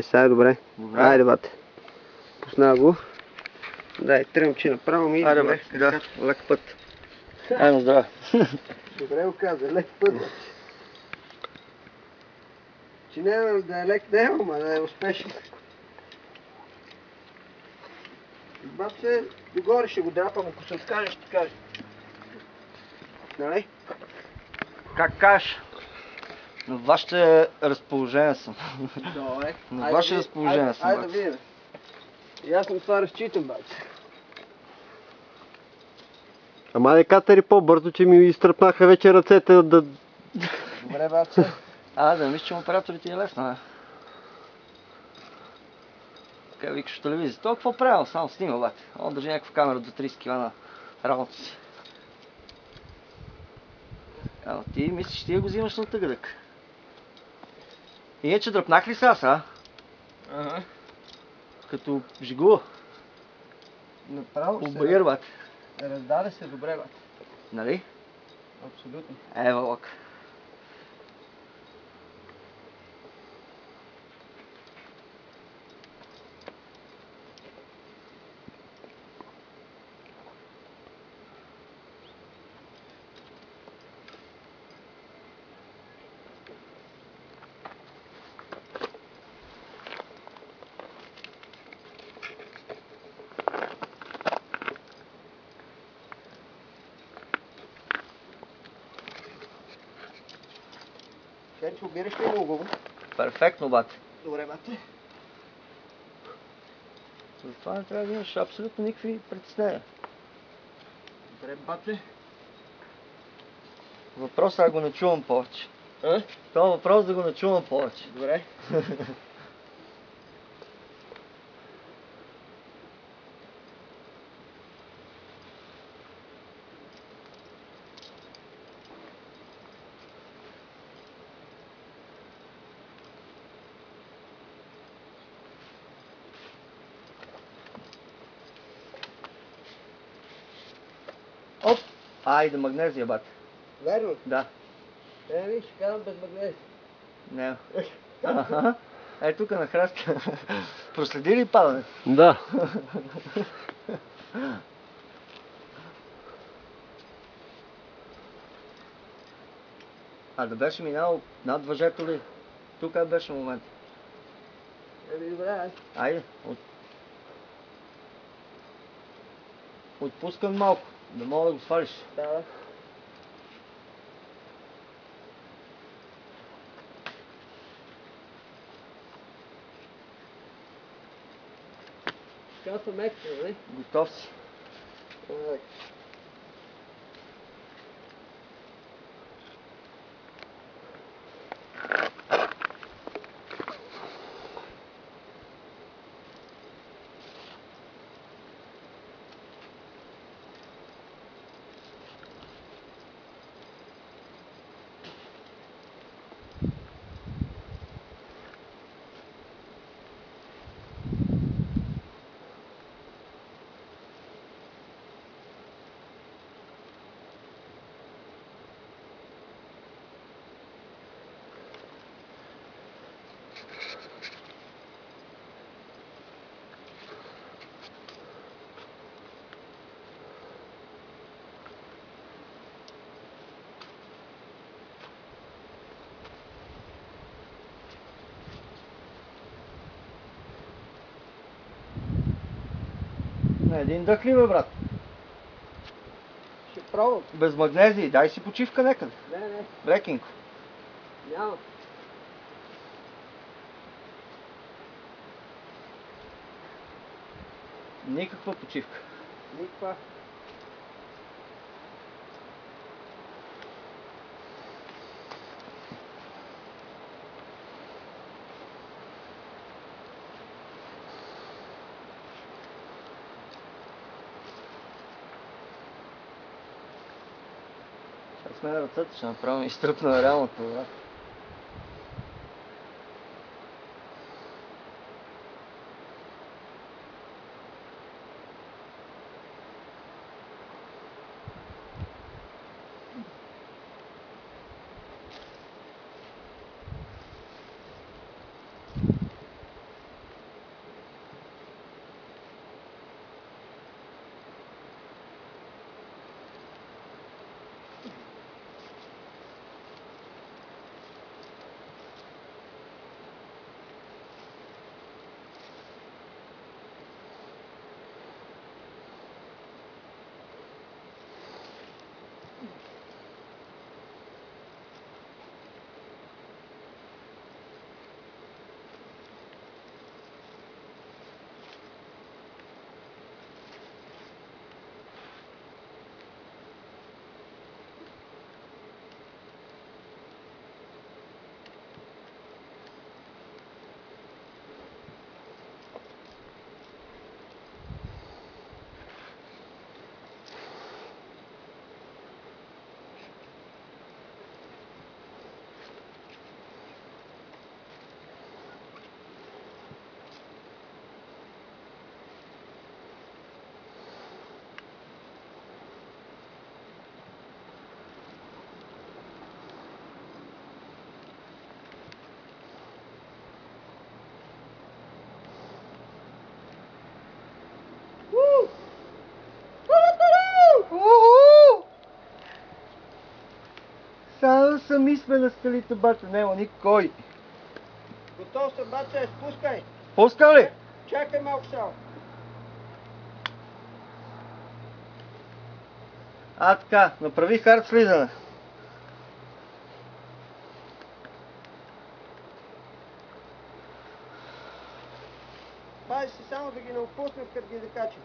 Сега е добре. Добре. Айде, бате. Пусна го. Дай, тръмчи направо ми. Айде, Добре, бате, да. лек път. Айде, здраве. Добре го каза, лек път, бате. Че не да е лек, не, ама да е успешен. Бабце, догоре ще го драпам, ако се откаже, ще ти кажа. Нали? Как кажеш? На вашето разположение съм. Добре. На ваше разположение съм, Айде да бате. видим. И аз на това разчитам, бате. Ама не катери по-бързо, че ми изтръпнаха вече ръцете да... Добре, бате. Да мисля, че операторите е лесно, бе. Така викаш в телевизията. Той какво правил? Само снима, бате. Он държи някаква камера до 30 кг на работа си. Ама ти мислиш, ти я го взимаш на тъгъдък. Иначе дръпнах ли сега, са? Ага. Като жигула. Направо се. Обаир, бате. Раздаде се добре, бате. Нали? Абсолютно. Ева лък. Шенчо, обираш ли много? Перфектно, бате. Добре, бате. Затова не трябва да имаш абсолютно никакви притеснения. Добре, бате. Въпросът е да го не чувам повече. Това е въпрос да го не чувам повече. Добре. Оп! Айде, магнезия, бате. Верно? Да. Виж, казвам без магнез. Не. Аха. Тук на храста. Проследи ли падане? Да. Да беше минал над въжето ли? Тук беше момент. Добре, Айде. Отпускам малко, да мога да го свалиш. Да. Сега съм екстра, нали? Готов си. На един дъх ли, бе, брат? Ще пробвам. Без магнезии, дай си почивка някъде. Не. Лекенко. Няма. Никаква почивка. Никаква. С мен ръцете ще направим изтръпна реалното, брат. сами сме на скалите, бачо, няма никой. Готов съм, баче, спускай. Пускал ли? Чакай малко само. А така, направи хард слизане. Пази се само да ги не отпуснем, като ги закачим.